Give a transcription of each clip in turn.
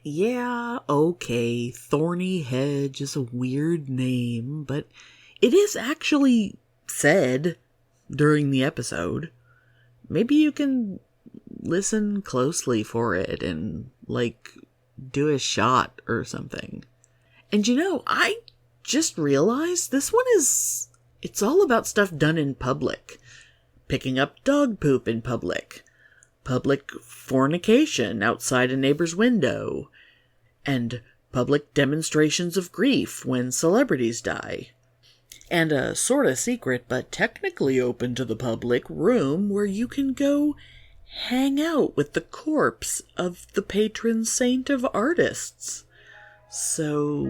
Yeah, okay, Thorny Hedge is a weird name, but it is actually said during the episode. Maybe you can listen closely for it and, do a shot or something. And I just realized this one it's all about stuff done in public. Picking up dog poop in public. Public fornication outside a neighbor's window. And public demonstrations of grief when celebrities die. And a sort of secret, but technically open to the public, room where you can go hang out with the corpse of the patron saint of artists. So,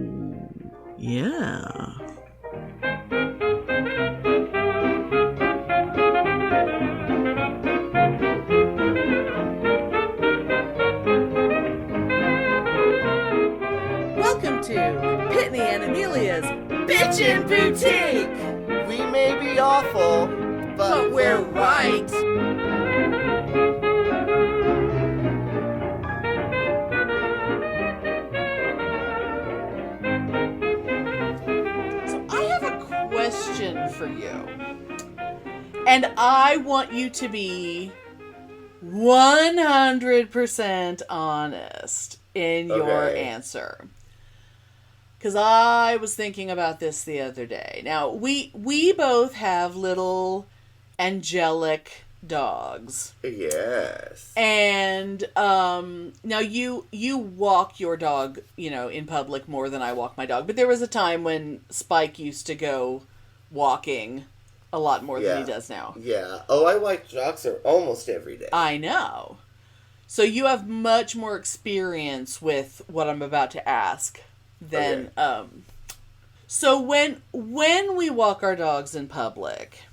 yeah. Welcome to Pitney and Amelia's Bitchin' Boutique! We may be awful, But we're right! So I have a question for you. And I want you to be 100% honest in your answer. Because I was thinking about this the other day. Now, we both have little angelic dogs. Yes. And now you walk your dog, in public more than I walk my dog. But there was a time when Spike used to go walking a lot more than he does now. Yeah. Oh, I walk Joxer almost every day. I know. So you have much more experience with what I'm about to ask than so when we walk our dogs in public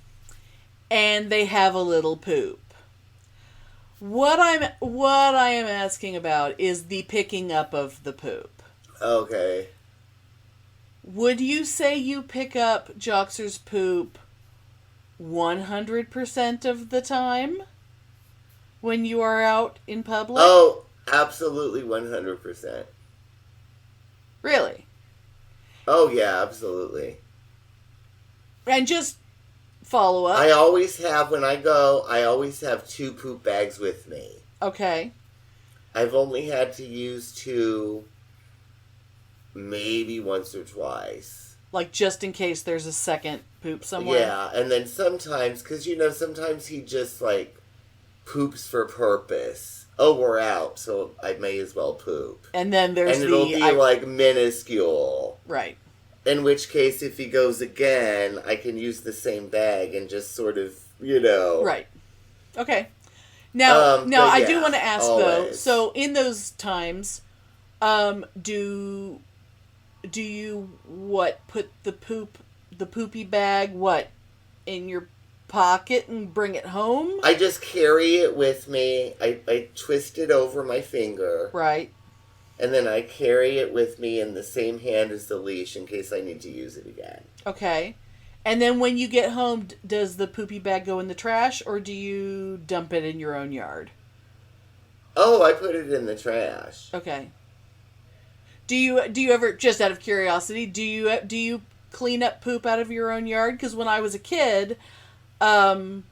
and they have a little poop, what I am asking about is the picking up of the poop. Okay. Would you say you pick up Joxer's poop 100% of the time when you are out in public? Oh, absolutely 100%. Really? Oh, yeah, absolutely. And just follow up. I always have, when I go, I always have 2 poop bags with me. Okay. I've only had to use 2 maybe once or twice. Like, just in case there's a second poop somewhere? Yeah, and then sometimes, because, sometimes he just, poops for purpose. Oh, we're out, so I may as well poop. And then there's it'll be, minuscule. Right. In which case, if he goes again, I can use the same bag and just sort of, Right. Okay. Now, I do want to ask, always. though, so in those times, do you, put the poopy bag, in your pocket and bring it home? I just carry it with me. I twist it over my finger. Right. And then I carry it with me in the same hand as the leash in case I need to use it again. Okay. And then when you get home, does the poopy bag go in the trash, or do you dump it in your own yard? Oh, I put it in the trash. Okay. Do you ever, just out of curiosity, do you clean up poop out of your own yard? Because when I was a kid, and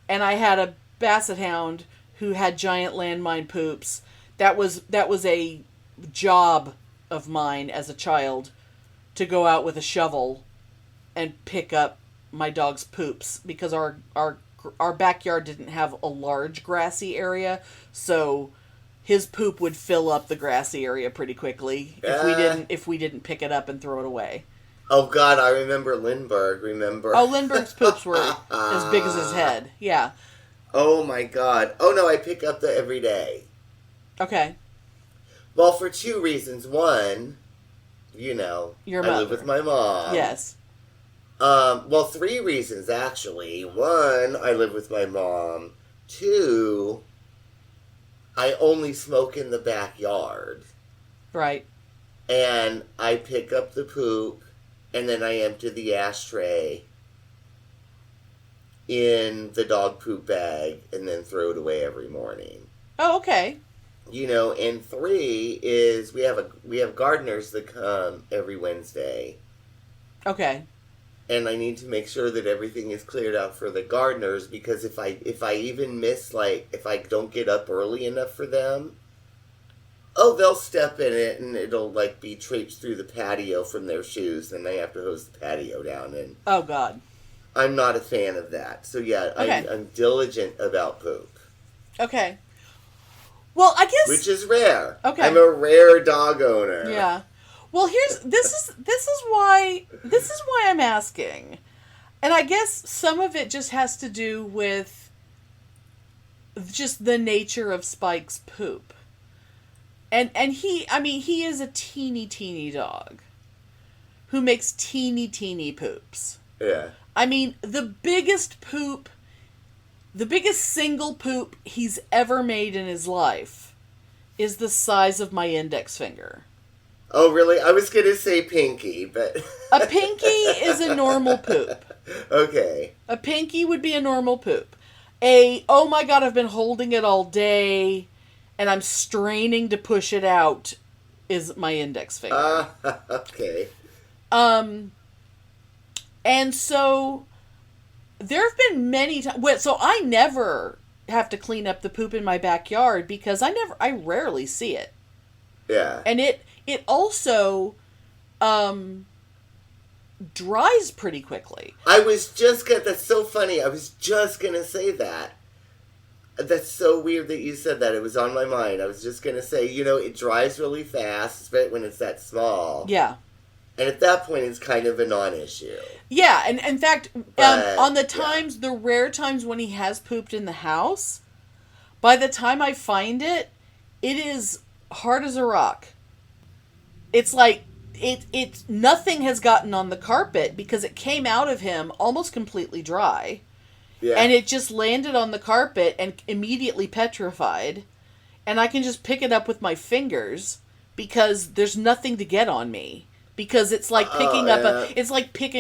I had a basset hound who had giant landmine poops, that was a job of mine as a child to go out with a shovel and pick up my dog's poops, because our backyard didn't have a large grassy area, so his poop would fill up the grassy area pretty quickly if we didn't pick it up and throw it away. Oh, God, I remember Lindbergh, Oh, Lindbergh's poops were as big as his head. Yeah. Oh, my God. Oh, no, I pick up every day. Okay. Well, for 2 reasons. One, your mother. I live with my mom. Yes. Well, 3 reasons, actually. 1, I live with my mom. 2, I only smoke in the backyard. Right. And I pick up the poop, and then I empty the ashtray in the dog poop bag, and then throw it away every morning. Oh, okay. And 3 is we have gardeners that come every Wednesday. Okay. And I need to make sure that everything is cleared out for the gardeners, because if I even miss, like, if I don't get up early enough for them, they'll step in it and it'll, like, be traipsed through the patio from their shoes, and they have to hose the patio down. And oh, God. I'm not a fan of that. So, yeah, okay. I'm diligent about poop. Okay. Well, I guess... Which is rare. Okay. I'm a rare dog owner. Yeah. Well, this is why I'm asking. And I guess some of it just has to do with just the nature of Spike's poop. And he is a teeny dog who makes teeny poops. Yeah. I mean, the biggest single poop he's ever made in his life is the size of my index finger. Oh, really? I was going to say pinky, but... A pinky is a normal poop. Okay. A pinky would be a normal poop. Oh my God, I've been holding it all day, and I'm straining to push it out, is my index finger. Okay. And so, there have been many times... So I never have to clean up the poop in my backyard, because I rarely see it. Yeah. And it also dries pretty quickly. That's so funny. I was just going to say that. That's so weird that you said that. It was on my mind. I was just going to say, it dries really fast, especially when it's that small. Yeah. And at that point, it's kind of a non-issue. Yeah, and in fact, on the rare times when he has pooped in the house, by the time I find it, it is hard as a rock. It's like it's nothing has gotten on the carpet because it came out of him almost completely dry. Yeah. And it just landed on the carpet and immediately petrified. And I can just pick it up with my fingers because there's nothing to get on me. Because it's like picking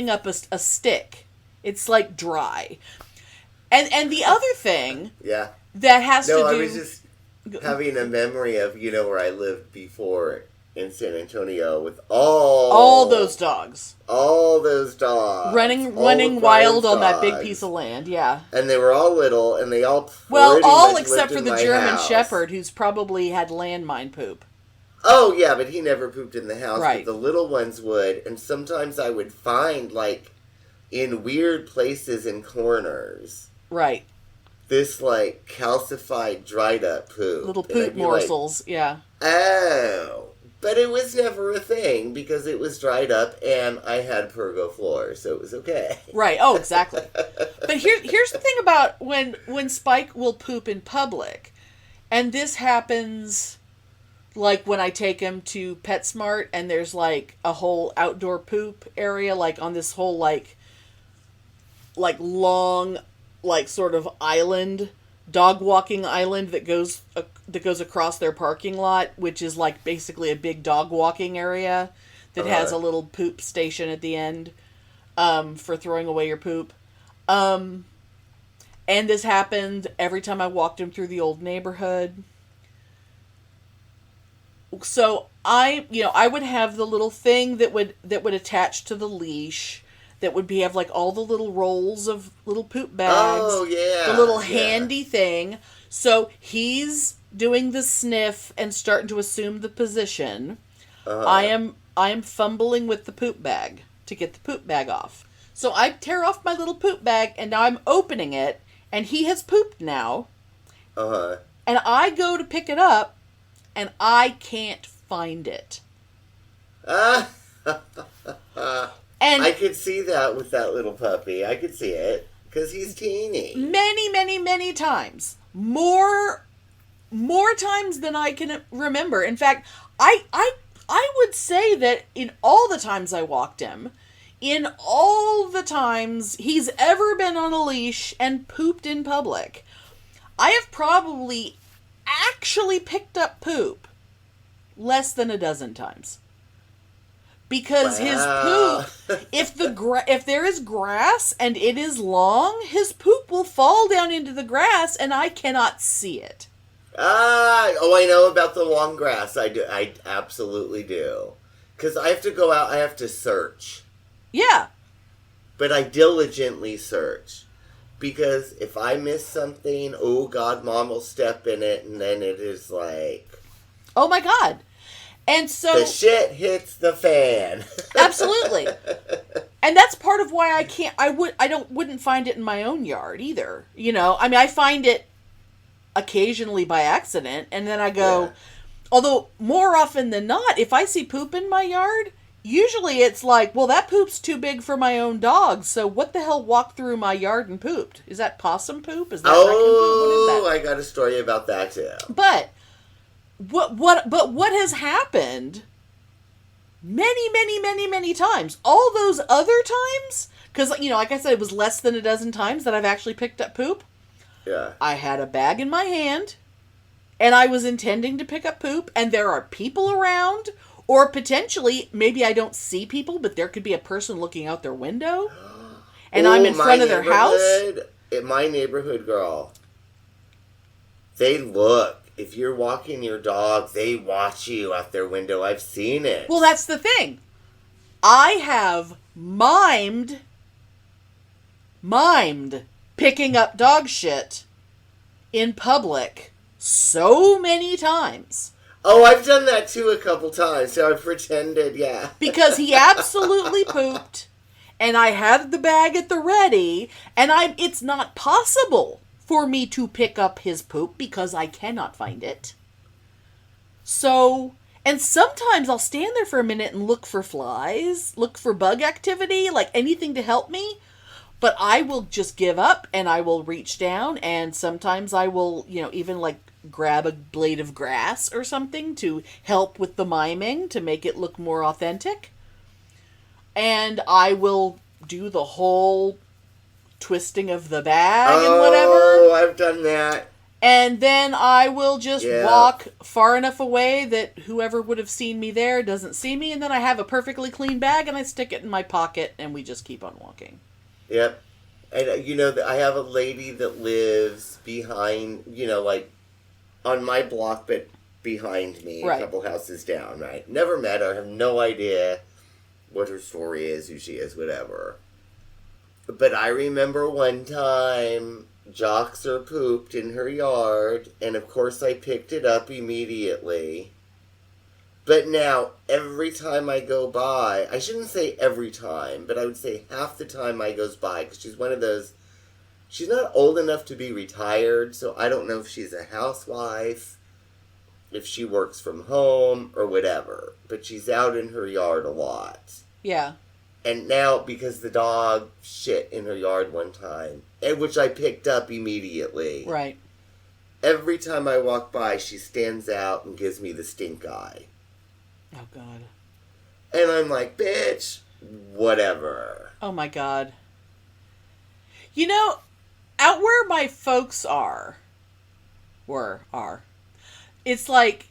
up a stick. It's like dry. And the other thing that has to do... I was just having a memory of, where I lived before in San Antonio with all those dogs. All those dogs. Running wild on that big piece of land, yeah. And they were all little, and they all all except for the German Shepherd, who's probably had landmine poop. Oh, yeah, but he never pooped in the house. Right. But the little ones would, and sometimes I would find, like, in weird places and corners. Right. This, like, calcified, dried up poop. Little poop morsels, yeah. Oh. But it was never a thing because it was dried up and I had pergo floor, so it was okay. Right. Oh, exactly. But here's the thing about when Spike will poop in public, and this happens like when I take him to PetSmart and there's like a whole outdoor poop area, like on this whole like long, like sort of island, dog walking island that goes across their parking lot, which is like basically a big dog walking area that has a little poop station at the end for throwing away your poop. And this happened every time I walked him through the old neighborhood. So I would have the little thing that would attach to the leash that would have like all the little rolls of little poop bags. Oh, yeah. The little handy thing. So he's doing the sniff and starting to assume the position. I am fumbling with the poop bag to get the poop bag off. So I tear off my little poop bag and now I'm opening it and he has pooped now. And I go to pick it up and I can't find it. And I could see that with that little puppy. I could see it because he's teeny. Many, many, many times. More times than I can remember. In fact, I would say that in all the times I walked him, in all the times he's ever been on a leash and pooped in public, I have probably actually picked up poop less than a dozen times. Because his poop, if there is grass and it is long, his poop will fall down into the grass and I cannot see it. Oh, I know about the long grass. I do. I absolutely do. Because I have to go out. I have to search. Yeah. But I diligently search. Because if I miss something, oh God, Mom will step in it, and then it is like... Oh my God. And so... The shit hits the fan. Absolutely. And that's part of why I wouldn't find it in my own yard either. You know, I mean, I find it occasionally by accident, and then I go... Yeah. Although, more often than not, if I see poop in my yard... Usually it's like, well, that poop's too big for my own dog, so what the hell walked through my yard and pooped? Is that possum poop? Is that raccoon poop? What is that? I got a story about that too. But what has happened many times, all those other times, because, you know, like I said, it was less than a dozen times that I've actually picked up poop. Yeah. I had a bag in my hand, and I was intending to pick up poop, and there are people around. Or potentially, maybe I don't see people, but there could be a person looking out their window, and I'm in front of their house. In my neighborhood, girl, they look. If you're walking your dog, they watch you out their window. I've seen it. Well, that's the thing. I have mimed picking up dog shit in public so many times. Oh, I've done that too a couple times, so I pretended, yeah. Because he absolutely pooped, and I had the bag at the ready, and it's not possible for me to pick up his poop because I cannot find it. So, and sometimes I'll stand there for a minute and look for flies, look for bug activity, like anything to help me, but I will just give up, and I will reach down, and sometimes I will, you know, even like grab a blade of grass or something to help with the miming to make it look more authentic. And I will do the whole twisting of the bag and whatever. Oh, I've done that. And then I will just walk far enough away that whoever would have seen me there doesn't see me. And then I have a perfectly clean bag and I stick it in my pocket and we just keep on walking. Yep. And, you know, I have a lady that lives behind, you know, like, on my block, but behind me, right. A couple houses down, right? Never met her, have no idea what her story is, who she is, whatever. But I remember one time, Joxer pooped in her yard, and of course I picked it up immediately. But now, every time I go by, I shouldn't say every time, but I would say half the time I goes by, because she's one of those... She's not old enough to be retired, so I don't know if she's a housewife, if she works from home, or whatever. But she's out in her yard a lot. Yeah. And now, because the dog shit in her yard one time, which I picked up immediately. Right. Every time I walk by, she stands out and gives me the stink eye. Oh, God. And I'm like, bitch, whatever. Oh, my God. You know... Out where my folks are, it's like,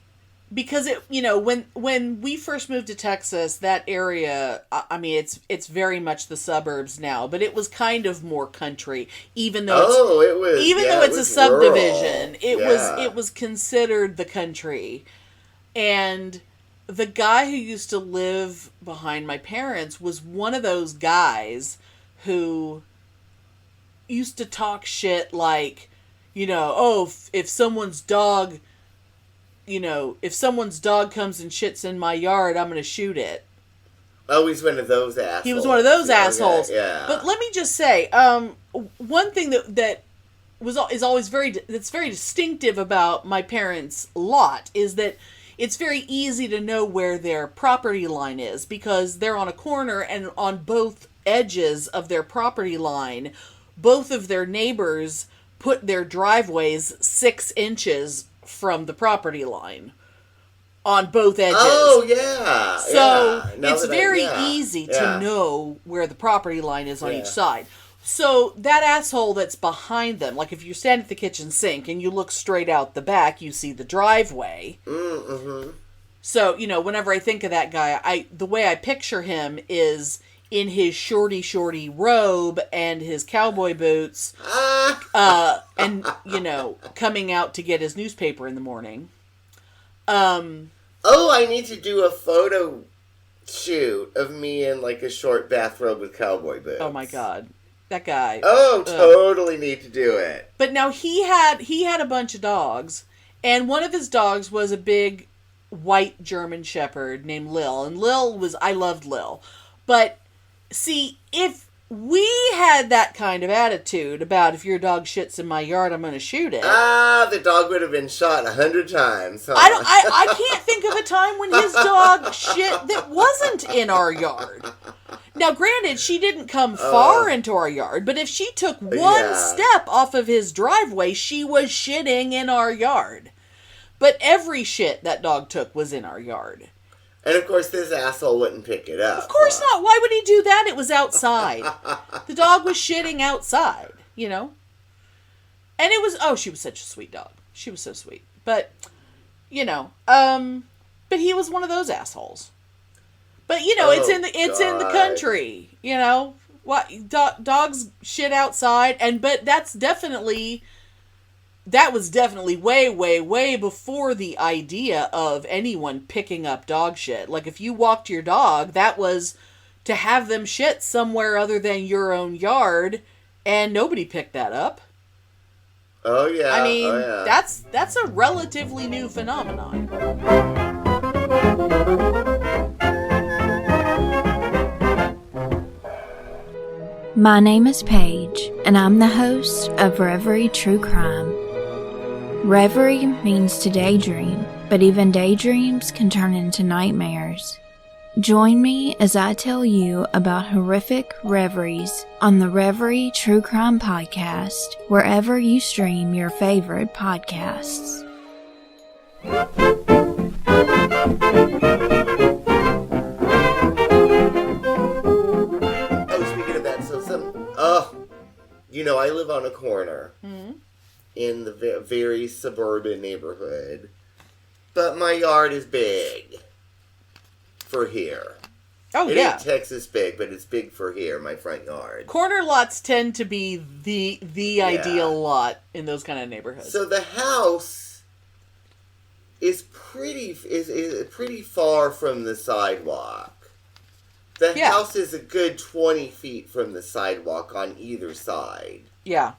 because it, you know, when we first moved to Texas, that area, I mean, it's very much the suburbs now, but it was kind of more country, even though it's a subdivision, it was considered the country. And the guy who used to live behind my parents was one of those guys who used to talk shit like, you know, oh, if someone's dog comes and shits in my yard, I'm going to shoot it. Oh, he's one of those assholes. He was one of those assholes. Yeah. But let me just say, one thing that is always that's very distinctive about my parents' lot is that it's very easy to know where their property line is because they're on a corner, and on both edges of their property line, both of their neighbors put their driveways 6 inches from the property line on both edges. Oh, yeah. So it's very easy to know where the property line is on each side. So that asshole that's behind them, like if you stand at the kitchen sink and you look straight out the back, you see the driveway. Mm-hmm. So, you know, whenever I think of that guy, the way I picture him is in his shorty robe and his cowboy boots, and, coming out to get his newspaper in the morning. I need to do a photo shoot of me in, like, a short bathrobe with cowboy boots. Oh, my God. That guy. Oh, totally need to do it. But now he had a bunch of dogs, and one of his dogs was a big white German Shepherd named Lil. And I loved Lil. But, see, if we had that kind of attitude about if your dog shits in my yard, I'm going to shoot it. The dog would have been shot 100 times. Huh? I can't think of a time when his dog shit that wasn't in our yard. Now, granted, she didn't come far into our yard, but if she took one step off of his driveway, she was shitting in our yard. But every shit that dog took was in our yard. And, of course, this asshole wouldn't pick it up. Of course not. Why would he do that? It was outside. The dog was shitting outside, And it was, she was such a sweet dog. She was so sweet. But, but he was one of those assholes. But, it's in the country, What dogs shit outside, but that was definitely way, way, way before the idea of anyone picking up dog shit. Like, if you walked your dog, that was to have them shit somewhere other than your own yard, and nobody picked that up. Oh, yeah. I mean, that's a relatively new phenomenon. My name is Paige, and I'm the host of Reverie True Crime. Reverie means to daydream, but even daydreams can turn into nightmares. Join me as I tell you about horrific reveries on the Reverie True Crime Podcast, wherever you stream your favorite podcasts. Speaking of that, I live on a corner. Mm-hmm. In the very suburban neighborhood. But my yard is big. For here. Oh, it yeah. ain't Texas big, but it's big for here, my front yard. Corner lots tend to be the ideal lot in those kind of neighborhoods. So the house is pretty far from the sidewalk. The house is a good 20 feet from the sidewalk on either side. Yeah.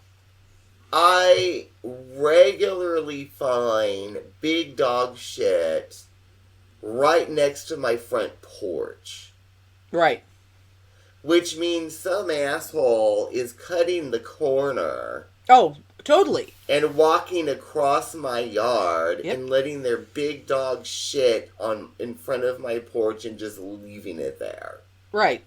I regularly find big dog shit right next to my front porch. Right. Which means some asshole is cutting the corner. Oh, totally. And walking across my yard and letting their big dog shit in front of my porch and just leaving it there. Right.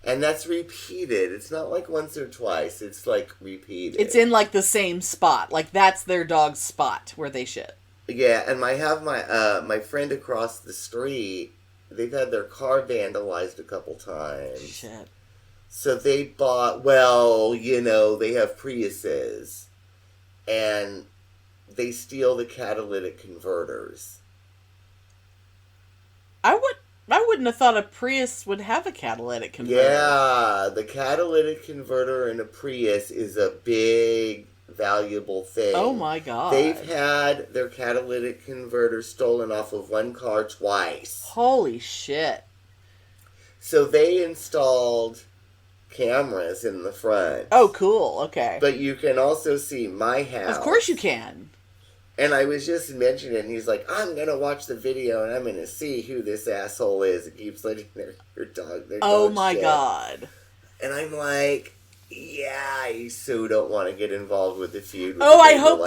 And that's repeated. It's not like once or twice. It's like repeated. It's in like the same spot. Like that's their dog's spot where they shit. Yeah, and I have my friend across the street. They've had their car vandalized a couple times. Shit. So they bought. They have Priuses, and they steal the catalytic converters. I wouldn't have thought a Prius would have a catalytic converter. Yeah, the catalytic converter in a Prius is a big, valuable thing. Oh my God. They've had their catalytic converter stolen off of one car twice. Holy shit. So they installed cameras in the front. Oh, cool. Okay. But you can also see my house. Of course you can. And I was just mentioning, he's like, I'm going to watch the video and I'm going to see who this asshole is. It keeps letting their dog Oh my shit. God. And I'm like, yeah, I so don't want to get involved with the feud. I hope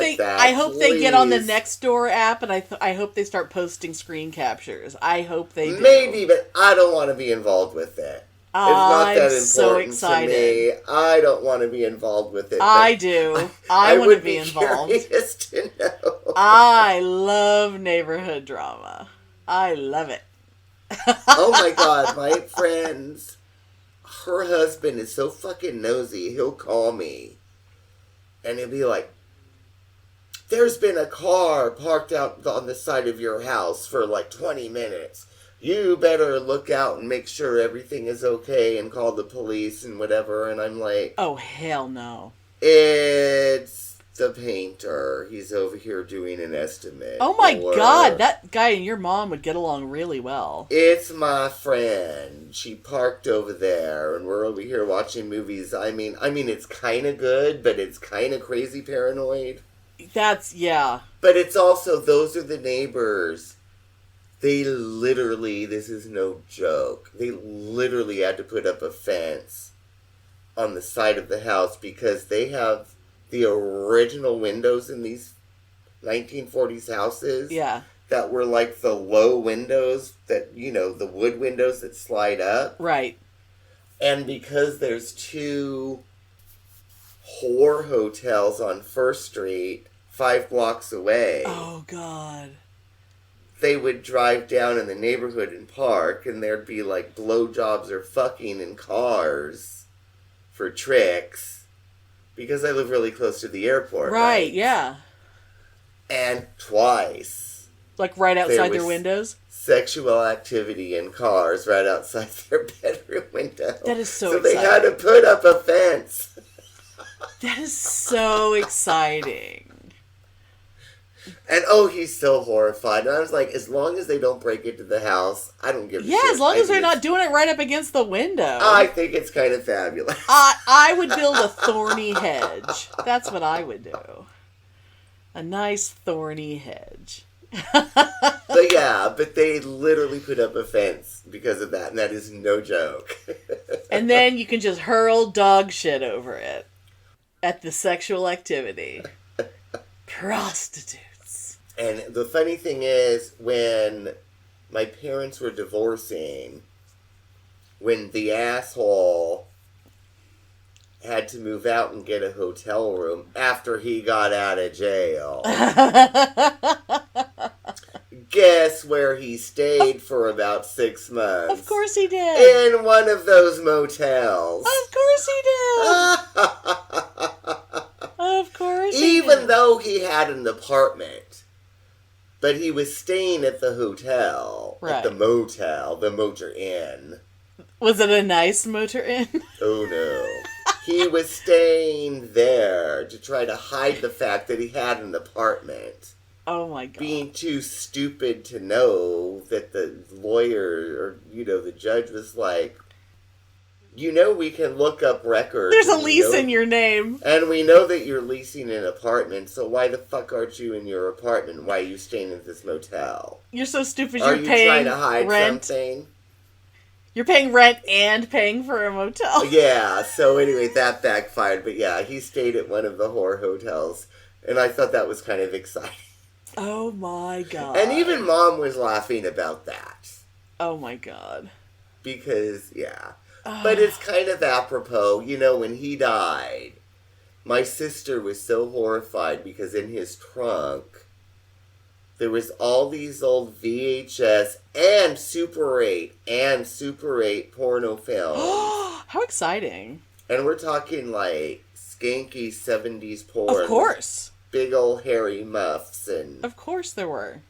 they get on the Nextdoor app, and I hope they start posting screen captures. I hope they do. Maybe, but I don't want to be involved with it. It's not that important so excited. to me. I don't want to be involved with it. I do. I want to be involved. Curious to know. I love neighborhood drama. I love it. Oh my God, my friends. Her husband is so fucking nosy. He'll call me. And he'll be like, there's been a car parked out on the side of your house for like 20 minutes. you better look out and make sure everything is okay and call the police and whatever. And I'm like, oh, hell no. it's the painter. He's over here doing an estimate. Oh my God, that guy and your mom would get along really well. It's my friend. She parked over there and we're over here watching movies. I mean, it's kind of good, but it's kind of crazy paranoid. Yeah. But it's also, those are the neighbors. They literally, this is no joke, they literally had to put up a fence on the side of the house because they have the original windows in these 1940s houses. Yeah. That were like the low windows that, the wood windows that slide up. Right. And because there's 2 whore hotels on First Street, 5 blocks away. Oh, God. They would drive down in the neighborhood and park, and there'd be like blowjobs or fucking in cars for tricks. Because I live really close to the airport. Right, yeah. And twice. Like right outside their windows? Sexual activity in cars right outside their bedroom window. That is so exciting. So they had to put up a fence. That is so exciting. And he's so horrified. And I was like, as long as they don't break into the house, I don't give a shit. Yeah, as long as they're not doing it right up against the window. I think it's kind of fabulous. I would build a thorny hedge. That's what I would do. A nice thorny hedge. But they literally put up a fence because of that, and that is no joke. And then you can just hurl dog shit over it at the sexual activity. Prostitutes. And the funny thing is, when my parents were divorcing, when the asshole had to move out and get a hotel room after he got out of jail, guess where he stayed for about 6 months? Of course he did. In one of those motels. Of course he did. Of course he did. Even though he had an apartment. But he was staying at the hotel. Right. At the motel. The motor inn. Was it a nice motor inn? Oh no. He was staying there to try to hide the fact that he had an apartment. Oh my God. Being too stupid to know that the lawyer or, the judge was like, we can look up records. There's a lease in your name. And we know that you're leasing an apartment, so why the fuck aren't you in your apartment? Why are you staying at this motel? You're so stupid Are you're you paying trying to hide rent. something? You're paying rent and paying for a motel. Yeah, so anyway, that backfired. But yeah, he stayed at one of the whore hotels. And I thought that was kind of exciting. Oh my God. And even Mom was laughing about that. Oh my God. Because, yeah. But it's kind of apropos. When he died, my sister was so horrified because in his trunk, there was all these old VHS and Super 8 porno films. How exciting. And we're talking like skanky 70s porn. Of course. Big old hairy muffs and... Of course there were.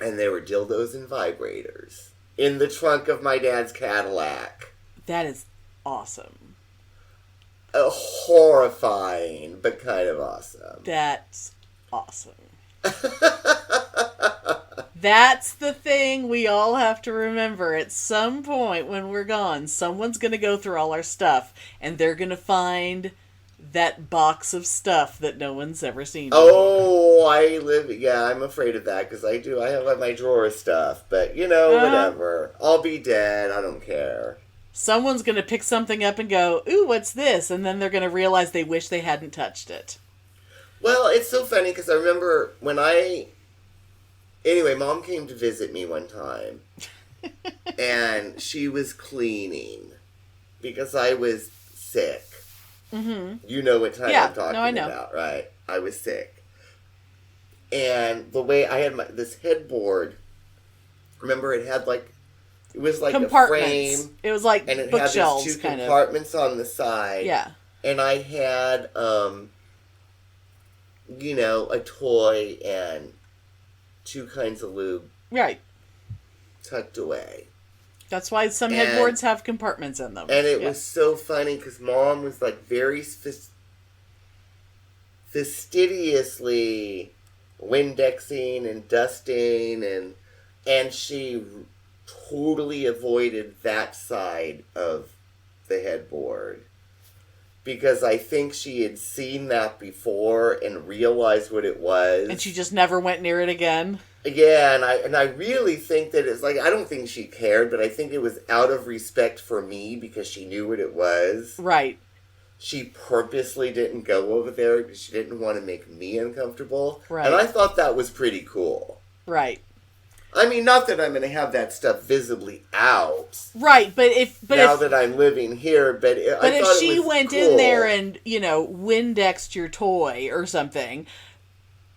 And there were dildos and vibrators in the trunk of my dad's Cadillac. That is awesome. Horrifying, but kind of awesome. That's awesome. That's the thing we all have to remember. At some point when we're gone, someone's going to go through all our stuff, and they're going to find that box of stuff that no one's ever seen before. Oh, I'm afraid of that, because I have my drawer stuff, but, whatever. I'll be dead, I don't care. Someone's going to pick something up and go, ooh, what's this? And then they're going to realize they wish they hadn't touched it. Well, it's so funny, because I remember when Anyway, Mom came to visit me one time, and she was cleaning, because I was sick. Mm-hmm. You know what time I'm talking about, right? I was sick. And the way I had this headboard, remember it had it was like a frame. It was like and it bookshelves, had these two kind compartments on the side. Yeah. And I had, a toy and 2 kinds of lube. Right. tucked away. That's why some headboards have compartments in them. And it was so funny because Mom was like very fastidiously Windexing and dusting, and she totally avoided that side of the headboard. Because I think she had seen that before and realized what it was. And she just never went near it again? Yeah, and I really think that it's like, I don't think she cared, but I think it was out of respect for me because she knew what it was. Right. She purposely didn't go over there because she didn't want to make me uncomfortable. Right. And I thought that was pretty cool. Right. I mean, not that I'm going to have that stuff visibly out. Right, but that I'm living here, but I thought if she it was went cool. in there and, Windexed your toy or something,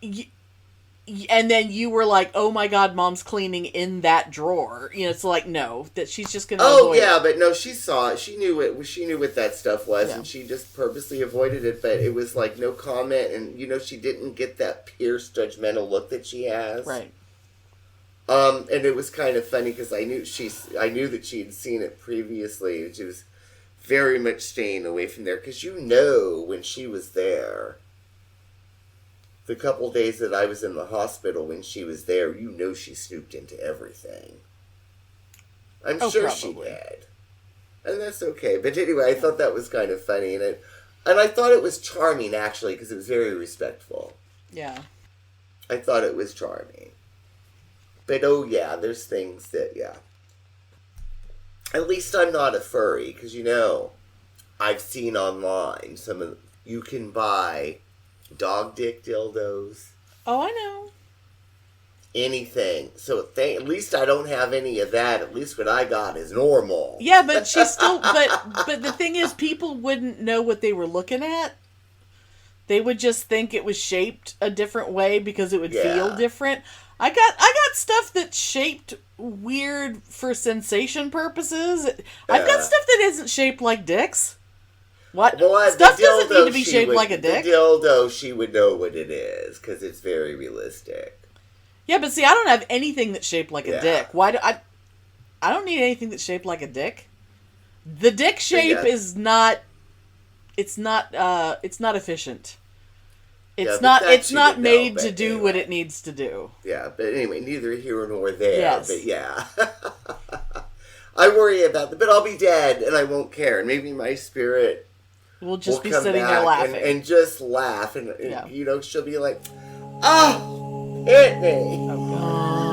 and then you were like, oh my God, Mom's cleaning in that drawer. It's like, no, that she's just going to avoid yeah, it. but no, she saw it. She knew it. She knew what that stuff was, and she just purposely avoided it, but it was like no comment, and, she didn't get that pierced, judgmental look that she has. Right. And it was kind of funny because I knew that she had seen it previously, and she was very much staying away from there because when she was there, the couple days that I was in the hospital when she was there, she snooped into everything. I'm sure probably. she did, and that's okay. But anyway, I thought that was kind of funny, and I thought it was charming actually because it was very respectful. Yeah, I thought it was charming. But, there's things that, At least I'm not a furry, because, I've seen online you can buy dog dick dildos. Oh, I know. Anything. So, at least I don't have any of that. At least what I got is normal. Yeah, but she's still, but the thing is, people wouldn't know what they were looking at. They would just think it was shaped a different way because it would feel different. I got stuff that's shaped weird for sensation purposes. I've got stuff that isn't shaped like dicks. What? Well, Stuff doesn't need to be shaped like a dick. The dildo, she would know what it is because it's very realistic. Yeah, but see, I don't have anything that's shaped like a dick. Why do I don't need anything that's shaped like a dick. The dick shape is not. It's not efficient. It's not made to do what it needs to do. Yeah, but anyway, neither here nor there. Yes. But yeah. I worry about that, but I'll be dead and I won't care. And maybe my spirit will just be come sitting there laughing. And just laugh. And she'll be like, oh, hit me. Oh, God.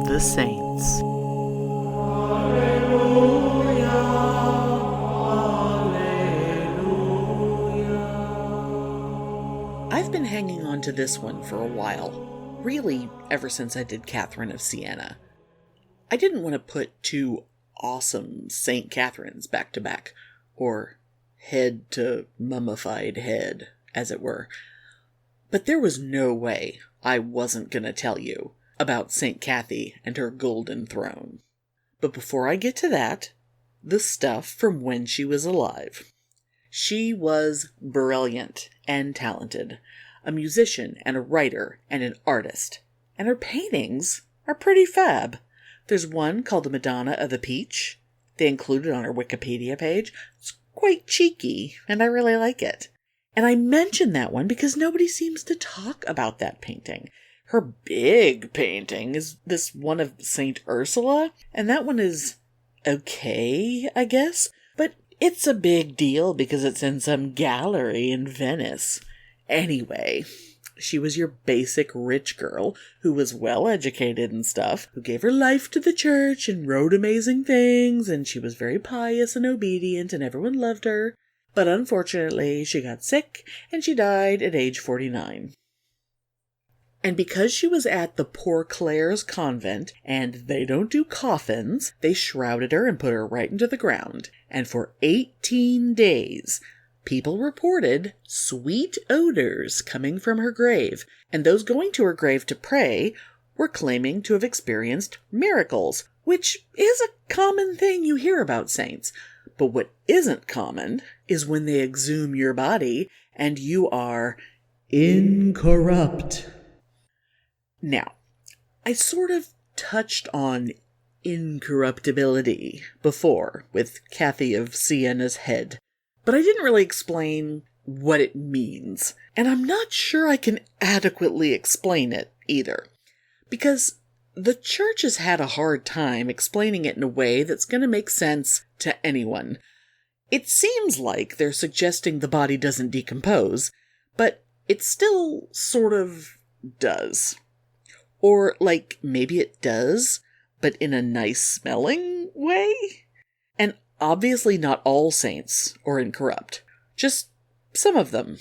The saints. I've been hanging on to this one for a while, really ever since I did Catherine of Siena. I didn't want to put two awesome Saint Catherines back to back, or head to mummified head, as it were. But there was no way I wasn't going to tell you about St. Cathy and her golden throne. But before I get to that, the stuff from when she was alive. She was brilliant and talented, a musician and a writer and an artist, and her paintings are pretty fab. There's one called the Madonna of the Peach. They include it on her Wikipedia page. It's quite cheeky, and I really like it. And I mention that one because nobody seems to talk about that painting. Her big painting is this one of St. Ursula, and that one is okay, I guess, but it's a big deal because it's in some gallery in Venice. Anyway, she was your basic rich girl who was well educated and stuff, who gave her life to the church and wrote amazing things, and she was very pious and obedient, and everyone loved her. But unfortunately, she got sick, and she died at age 49. And because she was at the Poor Clare's convent, and they don't do coffins, they shrouded her and put her right into the ground. And for 18 days, people reported sweet odors coming from her grave. And those going to her grave to pray were claiming to have experienced miracles, which is a common thing you hear about saints. But what isn't common is when they exhume your body and you are incorrupt. Now, I sort of touched on incorruptibility before with Kathy of Sienna's head, but I didn't really explain what it means, and I'm not sure I can adequately explain it either, because the church has had a hard time explaining it in a way that's going to make sense to anyone. It seems like they're suggesting the body doesn't decompose, but it still sort of does. Or, like, maybe it does, but in a nice smelling way? And obviously not all saints are incorrupt. Just some of them.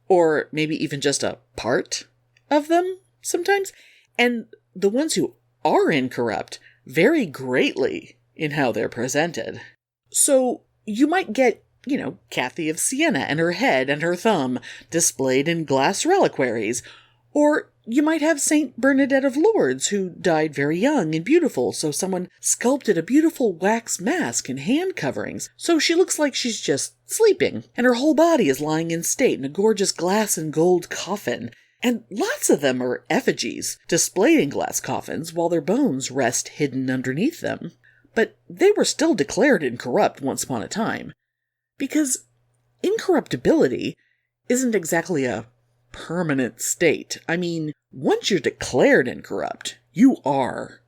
Or maybe even just a part of them sometimes. And the ones who are incorrupt vary greatly in how they're presented. So you might get, Kathy of Siena and her head and her thumb displayed in glass reliquaries. Or you might have Saint Bernadette of Lourdes, who died very young and beautiful, so someone sculpted a beautiful wax mask and hand coverings, so she looks like she's just sleeping, and her whole body is lying in state in a gorgeous glass and gold coffin. And lots of them are effigies, displayed in glass coffins, while their bones rest hidden underneath them. But they were still declared incorrupt once upon a time. Because incorruptibility isn't exactly a permanent state. I mean, once you're declared incorrupt, you are.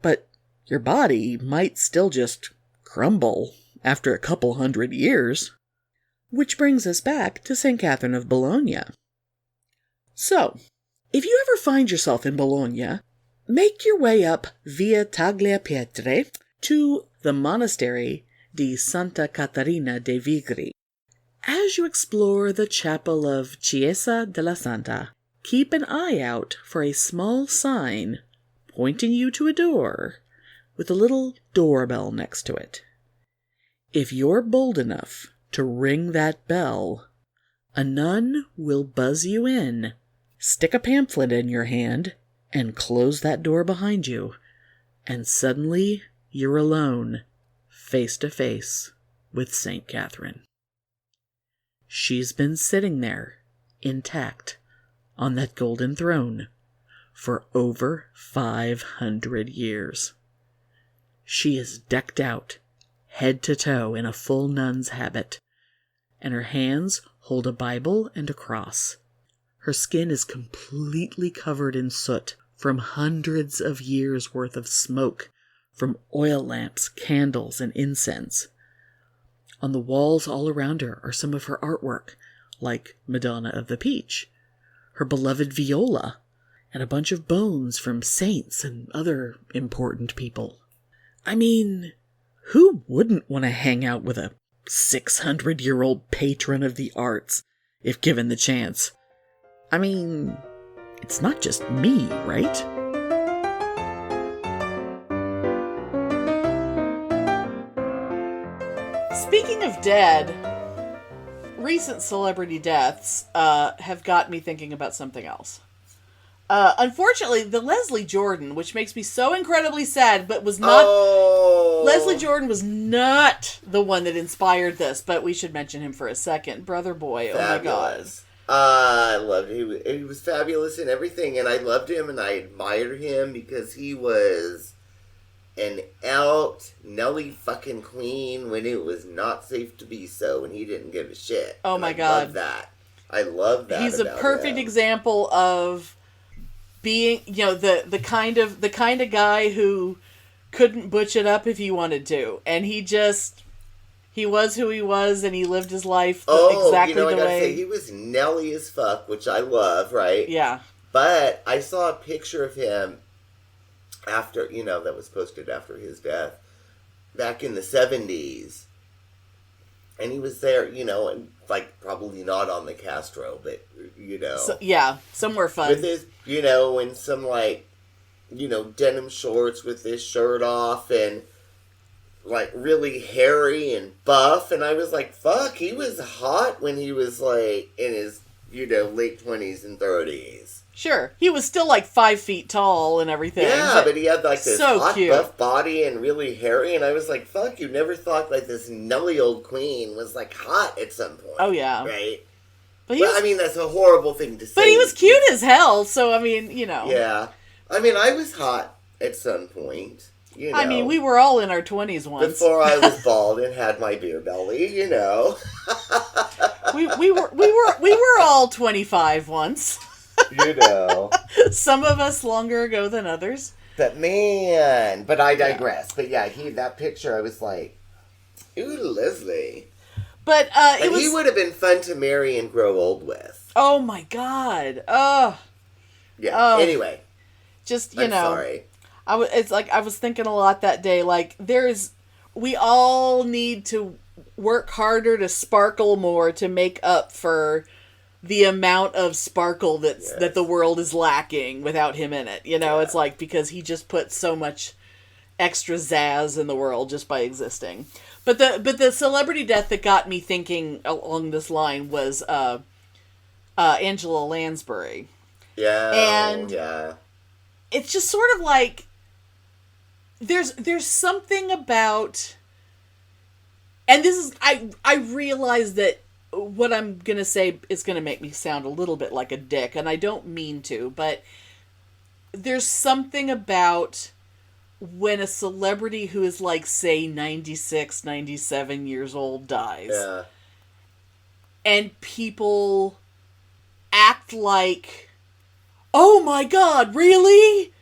But your body might still just crumble after a couple 100 years. Which brings us back to St. Catherine of Bologna. So, if you ever find yourself in Bologna, make your way up via Tagliapietre to the monastery di Santa Caterina de' Vigri. As you explore the chapel of Chiesa della Santa, keep an eye out for a small sign pointing you to a door with a little doorbell next to it. If you're bold enough to ring that bell, a nun will buzz you in, stick a pamphlet in your hand, and close that door behind you, and suddenly you're alone, face to face with St. Catherine. She's been sitting there, intact, on that golden throne, for over 500 years. She is decked out, head to toe, in a full nun's habit, and her hands hold a Bible and a cross. Her skin is completely covered in soot from hundreds of years' worth of smoke from oil lamps, candles, and incense. On the walls all around her are some of her artwork, like Madonna of the Peach, her beloved viola, and a bunch of bones from saints and other important people. I mean, who wouldn't want to hang out with a 600-year-old patron of the arts, if given the chance? I mean, it's not just me, right? Speaking of dead, recent celebrity deaths have got me thinking about something else. Unfortunately, the Leslie Jordan, which makes me so incredibly sad, but was not... Oh. Leslie Jordan was not the one that inspired this, but we should mention him for a second. Brother boy, fabulous. Oh my God. I loved him. He was fabulous in everything, and I loved him, and I admired him because he was an out Nelly fucking queen when it was not safe to be so, and he didn't give a shit. Oh my God. I love that. I love that. He's a perfect example of being, the kind of guy who couldn't butch it up if he wanted to, and he was who he was, and he lived his life exactly the way. I gotta say, he was Nelly as fuck, which I love, right? Yeah. But I saw a picture of him after, that was posted after his death, back in the 70s. And he was there, and like probably not on the Castro, but So, somewhere fun. with his, in some like, denim shorts with his shirt off and like really hairy and buff. And I was like, fuck, he was hot when he was like in his, late 20s and 30s. Sure. He was still like 5 feet tall and everything. Yeah, but he had like this so hot, cute. buff body and really hairy. And I was like, fuck, you never thought like this nully old queen was like hot at some point. Oh, yeah. Right? But I mean, that's a horrible thing to say. But he was cute as hell, so I mean, Yeah. I mean, I was hot at some point. I mean, we were all in our 20s once. Before I was bald and had my beer belly, we were all 25 once. Some of us longer ago than others. But man, I digress. Yeah. But yeah, that picture, I was like, ooh, Leslie. But he would have been fun to marry and grow old with. Oh my God. Yeah. Anyway. Just, I'm sorry. I was thinking a lot that day. Like, we all need to work harder to sparkle more to make up for the amount of sparkle that the world is lacking without him in it. It's like, because he just put so much extra zazz in the world just by existing. But the celebrity death that got me thinking along this line was Angela Lansbury. Yeah. And it's just sort of like there's something about, and this is I realize that what I'm gonna say is gonna make me sound a little bit like a dick, and I don't mean to, but there's something about when a celebrity who is like, say, 96, 97 years old dies. Yeah. And people act like, oh my God, really?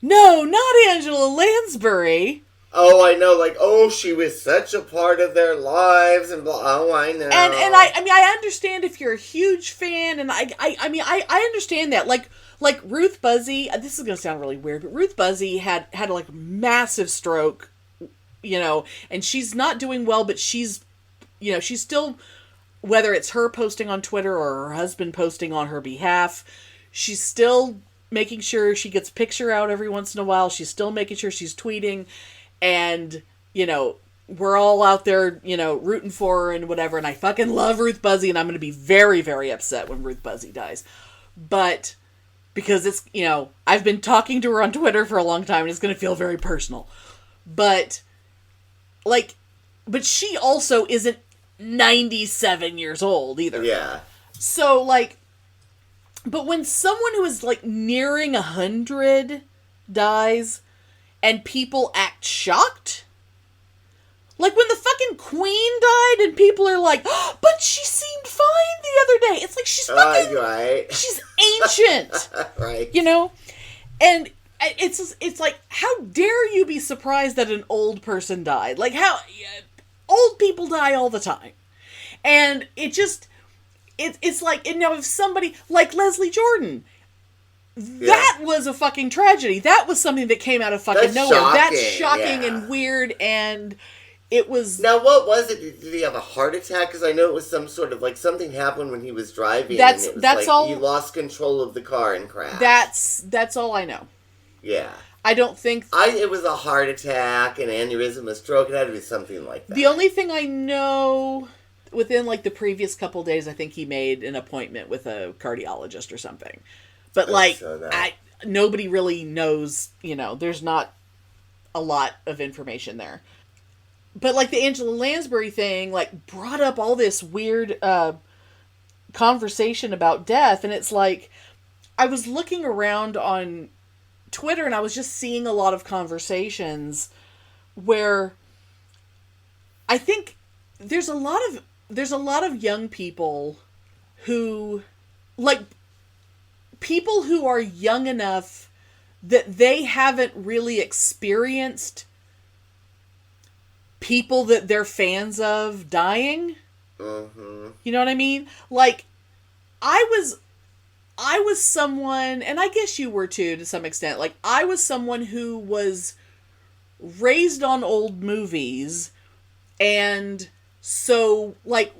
No, not Angela Lansbury. Oh, I know, like, oh, she was such a part of their lives, and blah, oh, I know. And I mean, I understand if you're a huge fan, and I mean, I understand that. Like Ruth Buzzy, this is going to sound really weird, but Ruth Buzzy had like a massive stroke, and she's not doing well, but she's still, whether it's her posting on Twitter or her husband posting on her behalf, she's still making sure she gets a picture out every once in a while. She's still making sure she's tweeting, and, we're all out there, rooting for her and whatever, and I fucking love Ruth Buzzy, and I'm going to be very, very upset when Ruth Buzzy dies. But because it's, I've been talking to her on Twitter for a long time, and it's going to feel very personal. But she also isn't 97 years old either. Yeah. So, but when someone who is, nearing 100 dies, and people act shocked, like when the fucking Queen died, and people are like, oh, but she seemed fine the other day. It's like, she's fucking, right. She's ancient. Right. And it's like, how dare you be surprised that an old person died? Like, how old people die all the time. And it just, it's like, and now if somebody, like Leslie Jordan, that was a fucking tragedy. That was something that came out of fucking nowhere. That's shocking and weird, and it was... Now, what was it? Did he have a heart attack? Because I know it was some sort of, something happened when he was driving. That's all... He lost control of the car and crashed. That's all I know. Yeah. I don't think... It was a heart attack, an aneurysm, a stroke. It had to be something like that. The only thing I know... Within, the previous couple days, I think he made an appointment with a cardiologist or something. But, nobody really knows, there's not a lot of information there. But, the Angela Lansbury thing, brought up all this weird conversation about death. And it's like, I was looking around on Twitter, and I was just seeing a lot of conversations where I think there's a lot of young people who, people who are young enough that they haven't really experienced people that they're fans of dying. Mm-hmm. You know what I mean? I was someone, and I guess you were too, to some extent. I was someone who was raised on old movies, and So, like,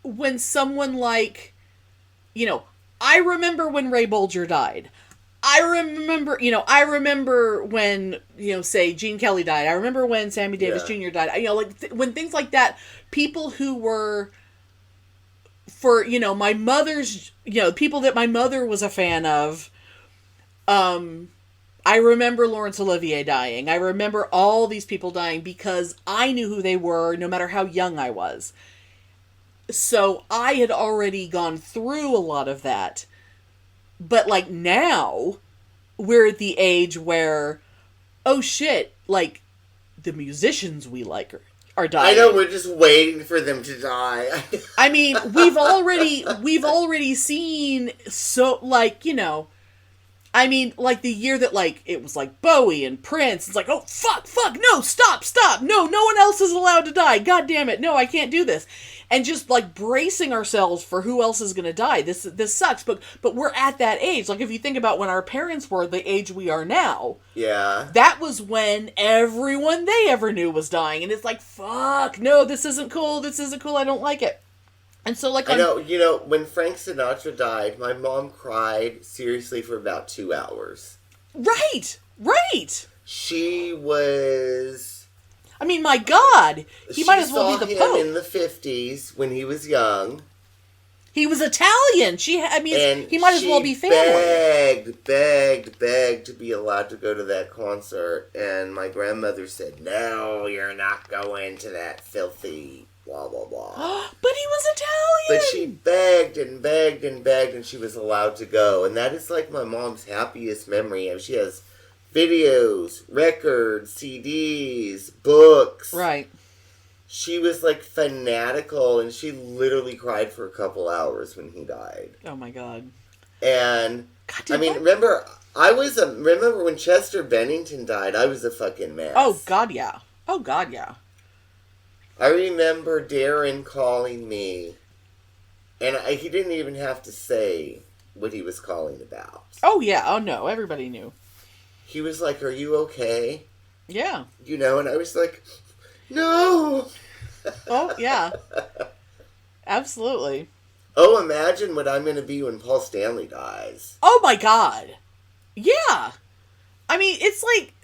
when someone like, you know, I remember when Ray Bolger died. I remember when, say Gene Kelly died. I remember when Sammy Davis Jr. died. When things like that, people who were, for, my mother's, people that my mother was a fan of, I remember Laurence Olivier dying. I remember all these people dying because I knew who they were no matter how young I was. So I had already gone through a lot of that. But, like, now, we're at the age where, oh shit, like, the musicians we like are dying. I know, we're just waiting for them to die. I mean, we've already seen, so, like, I mean, like, the year that, like, it was, like, Bowie and Prince, it's like, oh, fuck, no, stop, no one else is allowed to die, god damn it, no, I can't do this. And just, like, bracing ourselves for who else is gonna die. This sucks, but we're at that age. Like, if you think about when our parents were the age we are now, yeah, that was when everyone they ever knew was dying, and it's like, fuck, no, this isn't cool, I don't like it. And so, like, I know, when Frank Sinatra died, my mom cried seriously for about 2 hours. Right. She was... I mean, my God, he might as well be the Pope. She saw him in the 50s when he was young. He was Italian. He might as well be family. Begged to be allowed to go to that concert, and my grandmother said, "No, you're not going to that filthy blah blah blah." But he was Italian. But she begged and she was allowed to go, and that is like my mom's happiest memory. And she has videos, records, CDs, books. Right. She was, like, fanatical, and she literally cried for a couple hours when he died. Oh, my God. And, I mean, remember when Chester Bennington died, I was a fucking mess. Oh, God, yeah. I remember Darren calling me, and he didn't even have to say what he was calling about. Oh, yeah. Oh, no. Everybody knew. He was like, "Are you okay?" Yeah. And I was like, "No." Oh, yeah. Absolutely. Oh, imagine what I'm going to be when Paul Stanley dies. Oh, my God. Yeah. I mean, it's like,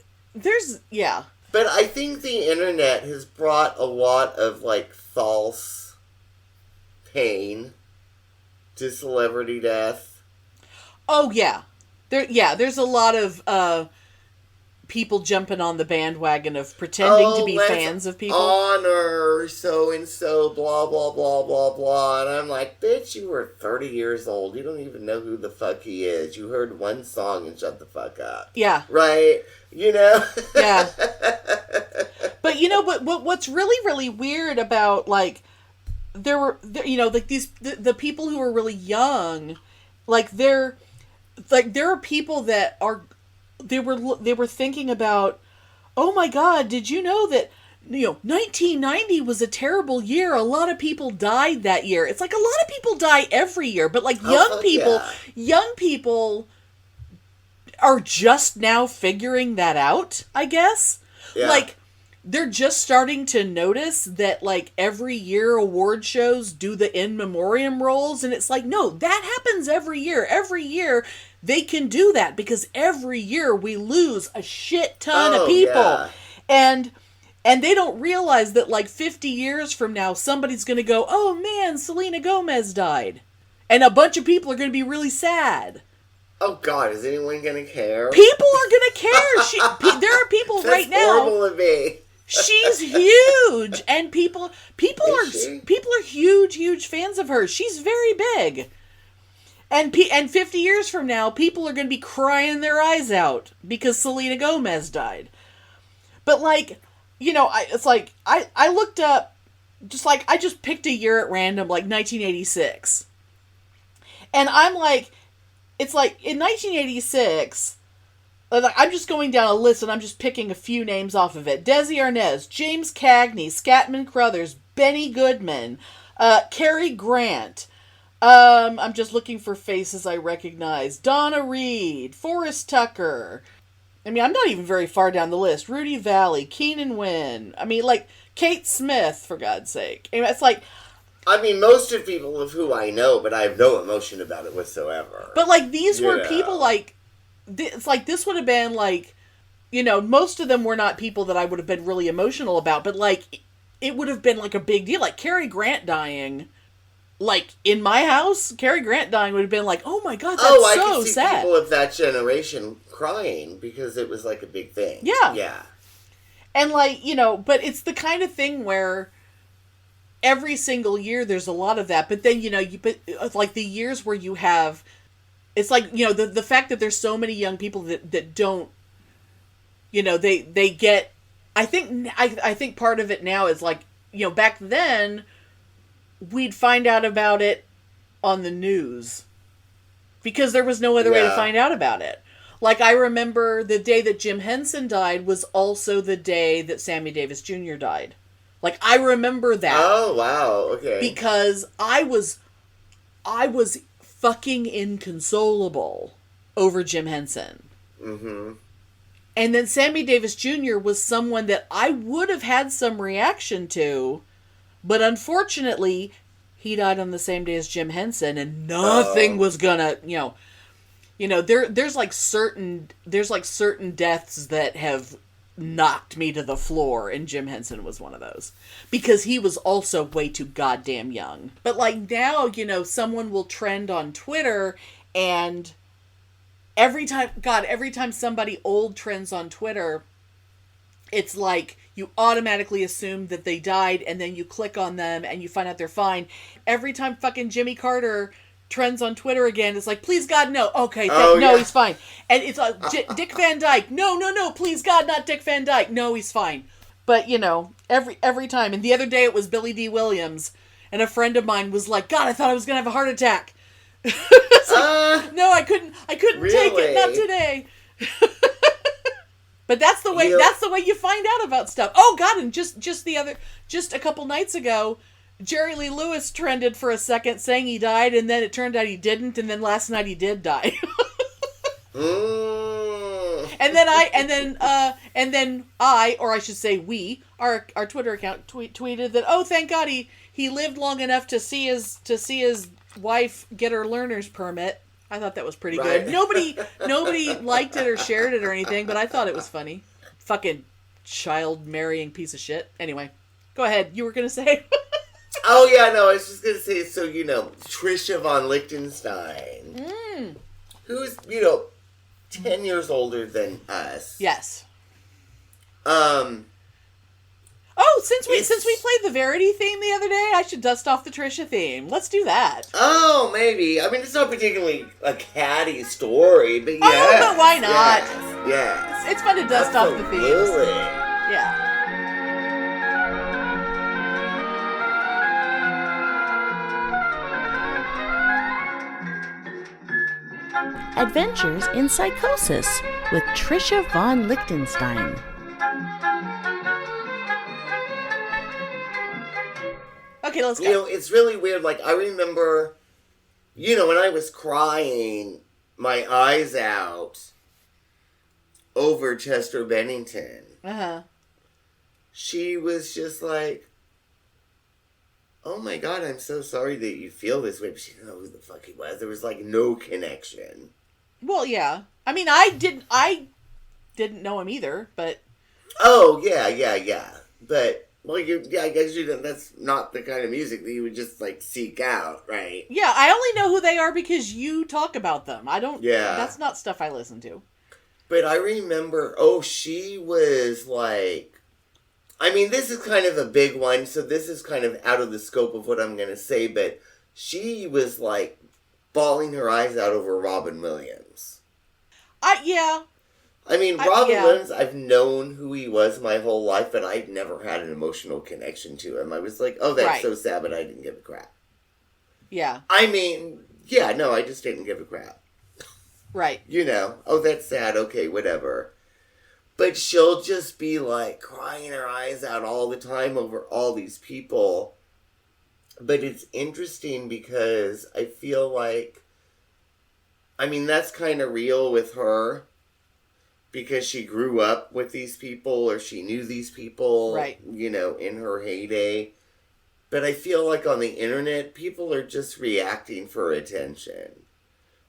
yeah. But I think the internet has brought a lot of, like, false pain to celebrity death. Oh, yeah. There's a lot of people jumping on the bandwagon of pretending to be fans of people. Honor so-and-so, blah, blah, blah, blah, blah. And I'm like, bitch, you were 30 years old. You don't even know who the fuck he is. You heard one song and shut the fuck up. Yeah. Right? Yeah. But what's really, really weird about, like, the people who are really young, like, there are people that are, they were thinking about, oh my God, did you know that, 1990 was a terrible year. A lot of people died that year. It's like a lot of people die every year, but like young people are just now figuring that out, I guess. Yeah. Like, they're just starting to notice that, like, every year award shows do the in memoriam roles, and it's like, no, that happens every year. Every year they can do that because every year we lose a shit ton of people. Yeah. And they don't realize that, like, 50 years from now, somebody's going to go, oh man, Selena Gomez died. And a bunch of people are going to be really sad. Oh God, is anyone going to care? People are going to care. There are people right now. That's horrible of me. She's huge, and people are huge fans of hers. She's very big, and 50 years from now, people are going to be crying their eyes out because Selena Gomez died. But, like, I looked up, I just picked a year at random, like 1986, and I'm like, it's like in 1986. I'm just going down a list and I'm just picking a few names off of it. Desi Arnaz, James Cagney, Scatman Crothers, Benny Goodman, Cary Grant. I'm just looking for faces I recognize. Donna Reed, Forrest Tucker. I mean, I'm not even very far down the list. Rudy Valley, Keenan Wynn. I mean, like, Kate Smith, for God's sake. And it's like... I mean, most of people of who I know, but I have no emotion about it whatsoever. But, like, these were people, like... It's like, this would have been, like... You know, most of them were not people that I would have been really emotional about, but, like, it would have been, like, a big deal. Like, Cary Grant dying, like, in my house, Cary Grant dying would have been like, oh my God, that's so sad. I can see people of that generation crying because it was, like, a big thing. Yeah. Yeah. And, like, you know, but it's the kind of thing where every single year there's a lot of that, but then, you know, but like, the years where you have, it's like, you know, the fact that there's so many young people that don't, you know, they get, I think part of it now is like, you know, back then we'd find out about it on the news because there was no other way to find out about it. Like, I remember the day that Jim Henson died was also the day that Sammy Davis Jr. died. Like, I remember that. Oh, wow. Okay. Because I was fucking inconsolable over Jim Henson. Mm-hmm. And then Sammy Davis Jr. was someone that I would have had some reaction to, but unfortunately, he died on the same day as Jim Henson, and nothing was gonna, you know, there's certain deaths that have knocked me to the floor, and Jim Henson was one of those. Because he was also way too goddamn young. But, like, now, you know, someone will trend on Twitter, and every time somebody old trends on Twitter, it's like you automatically assume that they died, and then you click on them, and you find out they're fine. Every time fucking Jimmy Carter trends on Twitter again, it's like, please God, no. Okay, he's fine. And it's like, Dick Van Dyke. No, please God, not Dick Van Dyke. No, he's fine. But, you know, every time. And the other day it was Billy D. Williams, and a friend of mine was like, God, I thought I was going to have a heart attack. Like, no, I couldn't really? Take it, not today. But that's the way you find out about stuff. Oh God, and just a couple nights ago, Jerry Lee Lewis trended for a second saying he died, and then it turned out he didn't, and then last night he did die. And then I, or I should say we, our Twitter account tweeted that, oh, thank God he lived long enough to see his wife get her learner's permit. I thought that was pretty good. Nobody liked it or shared it or anything, but I thought it was funny. Fucking child marrying piece of shit. Anyway, go ahead. You were gonna say. Oh yeah, no, I was just gonna say. So, you know, Trisha von Lichtenstein, who's, you know, 10 years older than us. Yes. Oh, since we played the Verity theme the other day, I should dust off the Trisha theme. Let's do that. Oh, maybe. I mean, it's not particularly a catty story, but yeah. Oh, but why not? Yes. It's fun to dust off the themes. Yeah. Adventures in Psychosis with Trisha von Lichtenstein. Okay, let's go. You know, it's really weird. Like, I remember, you know, when I was crying my eyes out over Chester Bennington, she was just like, oh my God, I'm so sorry that you feel this way. But she didn't know who the fuck he was. There was, like, no connection. Well, yeah. I mean, I didn't know him either, but... Oh, yeah. But... Well, I guess that's not the kind of music that you would just, like, seek out, right? Yeah, I only know who they are because you talk about them. I don't... Yeah. That's not stuff I listen to. But I remember... she was, like... I mean, this is kind of a big one, so this is kind of out of the scope of what I'm going to say, but she was, like, bawling her eyes out over Robin Williams. Yeah. I mean, Robin Williams, I've known who he was my whole life, but I've never had an emotional connection to him. I was like, oh, that's so sad, but I didn't give a crap. Yeah. I mean, yeah, no, I just didn't give a crap. Right. You know, oh, that's sad, okay, whatever. But she'll just be, like, crying her eyes out all the time over all these people. But it's interesting because I feel like, I mean, that's kind of real with her. because she grew up with these people or she knew these people, right, you know, in her heyday. But I feel like on the internet, people are just reacting for attention.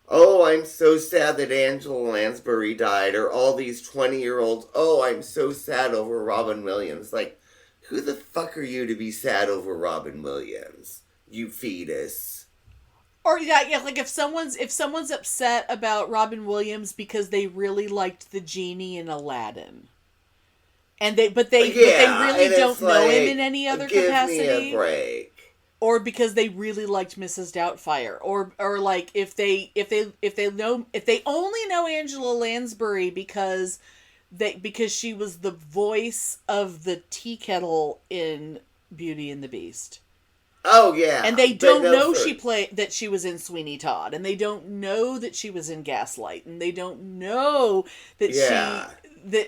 Oh, I'm so sad that Angela Lansbury died, or all these 20-year-olds, oh, I'm so sad over Robin Williams. Like, who the fuck are you to be sad over Robin Williams, you fetus? Or yeah, like if someone's upset about Robin Williams because they really liked the genie in Aladdin. And they really don't know him in any other capacity. Give me a break. Or because they really liked Mrs. Doubtfire, or like if they only know Angela Lansbury because she was the voice of the tea kettle in Beauty and the Beast. Oh yeah, and they don't know that she was in Sweeney Todd, and they don't know that she was in Gaslight, and they don't know that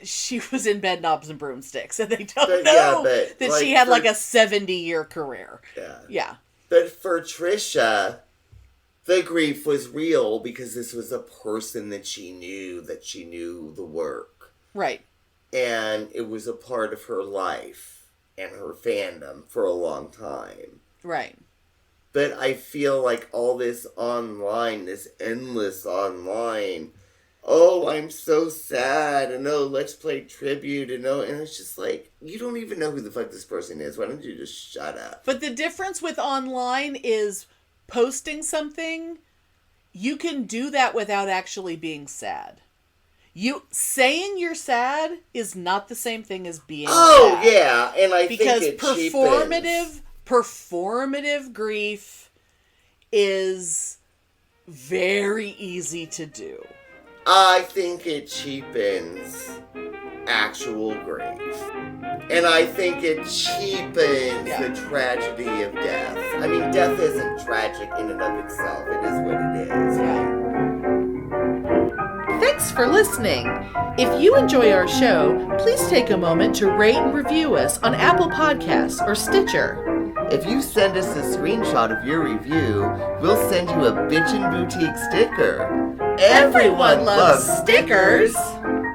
she was in Bedknobs and Broomsticks, and they don't know that she had like a 70-year career. Yeah. But for Trisha, the grief was real because this was a person that she knew the work. Right. And it was a part of her life and her fandom for a long time. Right. But I feel like all this online, this endless online, oh, I'm so sad, and oh, let's play tribute, and oh, and it's just like, you don't even know who the fuck this person is. Why don't you just shut up? But the difference with online is posting something, you can do that without actually being sad. You saying you're sad is not the same thing as being sad. Oh, yeah, and I think it performative grief is very easy to do. I think it cheapens actual grief. And I think it cheapens the tragedy of death. I mean, death isn't tragic in and of itself. It is what it is, right? Thanks for listening. If you enjoy our show, please take a moment to rate and review us on Apple Podcasts or Stitcher. If you send us a screenshot of your review, we'll send you a Bitchin' Boutique sticker. Everyone loves stickers!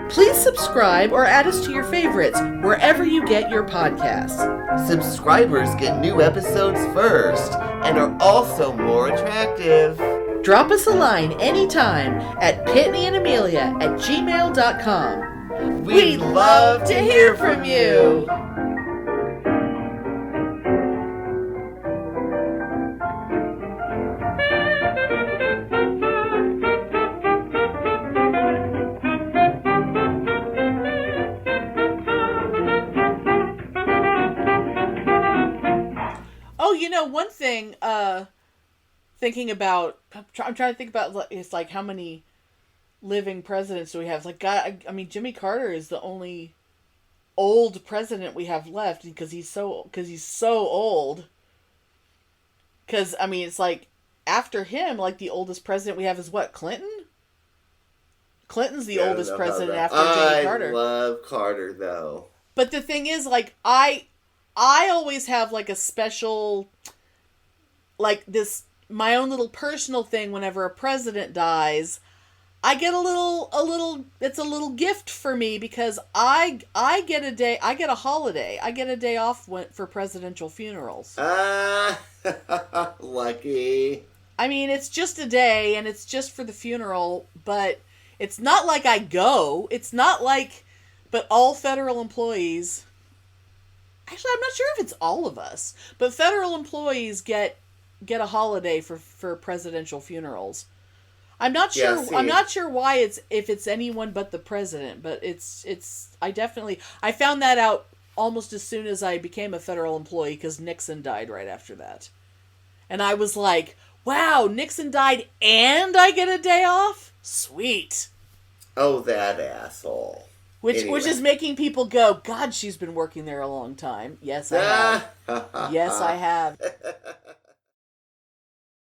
Please subscribe or add us to your favorites wherever you get your podcasts. Subscribers get new episodes first and are also more attractive. Drop us a line anytime at PitneyAndAmelia@gmail.com. We'd love to hear from you! One thing, thinking about, I'm trying to think about, it's like, how many living presidents do we have? It's like, God, I mean, Jimmy Carter is the only old president we have left because he's so old. Because, I mean, it's like, after him, like, the oldest president we have is what, Clinton? Clinton's the oldest president after Jimmy Carter. I love Carter, though. But the thing is, like, I always have, like, a special, like, this, my own little personal thing whenever a president dies. I get it's a little gift for me because I get a holiday. I get a day off for presidential funerals. Lucky. I mean, it's just a day and it's just for the funeral, but it's not like I go. It's not like, but all federal employees, actually, I'm not sure if it's all of us, but federal employees get a holiday for presidential funerals. I'm not sure. Yeah, I'm not sure why if it's anyone but the president, but I found that out almost as soon as I became a federal employee because Nixon died right after that, and I was like, "Wow, Nixon died and I get a day off? Sweet." Oh, that asshole. Which is making people go, God, she's been working there a long time. Yes, I have. Yes, I have.